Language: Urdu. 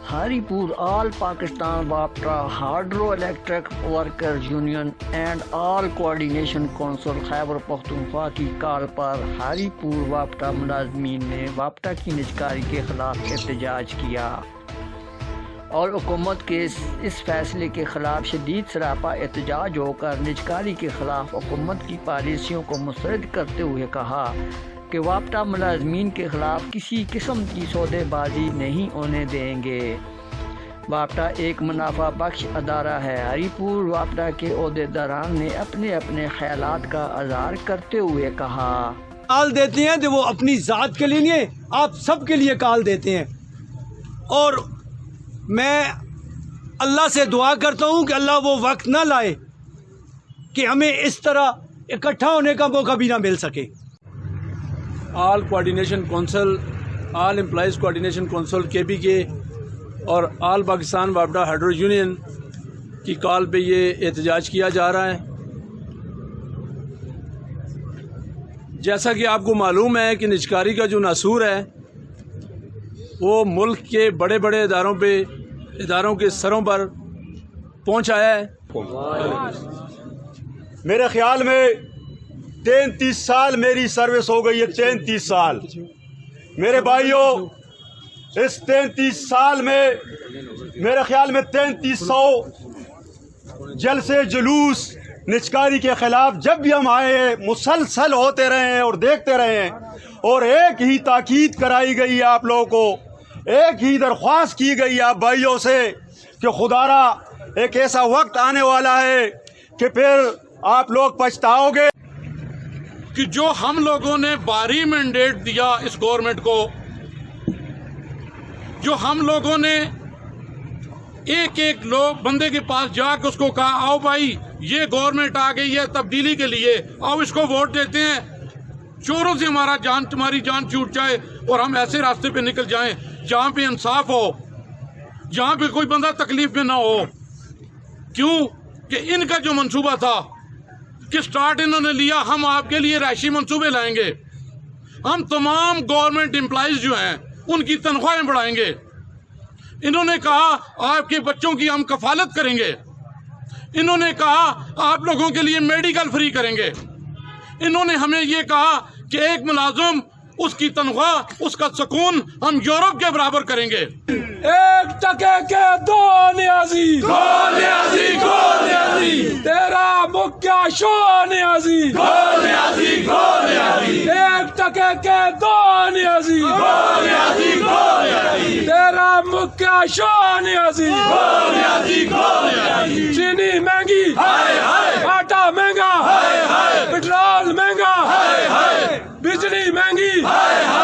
Haripur All Pakistan WAPTA Hydro Electric Workers Union and All Coordination Council Khyber Pakhtunkhwa کی کال پر ہاریپور واپٹا ملازمین نے واپٹا کی نجکاری کے خلاف احتجاج کیا اور حکومت کے اس فیصلے کے خلاف شدید سراپا احتجاج ہو کر نجکاری کے خلاف حکومت کی پالیسیوں کو مسترد کرتے ہوئے کہا کہ واپٹا ملازمین کے خلاف کسی قسم کی سودے بازی نہیں ہونے دیں گے۔ واپٹا ایک منافع بخش ادارہ ہے۔ ہاریپور واپٹا کے عہدیداران نے اپنے اپنے خیالات کا اظہار کرتے ہوئے کہا کال دیتے ہیں تو وہ اپنی ذات کے لیے نہیں، آپ سب کے لیے کال دیتے ہیں، اور میں اللہ سے دعا کرتا ہوں کہ اللہ وہ وقت نہ لائے کہ ہمیں اس طرح اکٹھا ہونے کا موقع بھی نہ مل سکے۔ آل coordination council, all employees coordination council KPK اور آل پاکستان واپٹا ہائیڈرو یونین کی کال پہ یہ احتجاج کیا جا رہا ہے۔ جیسا کہ آپ کو معلوم ہے کہ نجکاری کا جو ناسور ہے وہ ملک کے بڑے بڑے اداروں کے سروں پر پہنچ آیا ہے۔ میرے خیال میں 33 سال میری سروس ہو گئی ہے، 33 سال میرے بھائیوں، اس 33 سال میں میرے خیال میں 3300 جلسے جلوس نجکاری کے خلاف جب بھی ہم آئے ہیں مسلسل ہوتے رہے ہیں اور دیکھتے رہے ہیں، اور ایک ہی تاکید کرائی گئی ہے آپ لوگوں کو، ایک ہی درخواست کی گئی ہے آپ بھائیوں سے کہ خدا را ایک ایسا وقت آنے والا ہے کہ پھر آپ لوگ پچھتاؤ گے کہ جو ہم لوگوں نے باری مینڈیٹ دیا اس گورنمنٹ کو، جو ہم لوگوں نے ایک ایک لوگ بندے کے پاس جا کے اس کو کہا آؤ بھائی یہ گورنمنٹ آ گئی ہے تبدیلی کے لیے، آؤ اس کو ووٹ دیتے ہیں، چوروں سے تمہاری جان چھوٹ جائے اور ہم ایسے راستے پہ نکل جائیں جہاں پہ انصاف ہو، جہاں پہ کوئی بندہ تکلیف میں نہ ہو۔ کیوں کہ ان کا جو منصوبہ تھا کہ سٹارٹ انہوں نے لیا، ہم آپ کے لیے رہائشی منصوبے لائیں گے، ہم تمام گورنمنٹ امپلائیز جو ہیں ان کی تنخواہیں بڑھائیں گے، انہوں نے کہا آپ کے بچوں کی ہم کفالت کریں گے، انہوں نے کہا آپ لوگوں کے لیے میڈیکل فری کریں گے، انہوں نے ہمیں یہ کہا کہ ایک ملازم اس کی تنخواہ اس کا سکون ہم یورپ کے برابر کریں گے۔ ایک ٹکے کے دو نیازی، تیرا مکیا شو نیازی، ایک ٹکے کے دو نیازی، تیرا مکیا شو نیازی،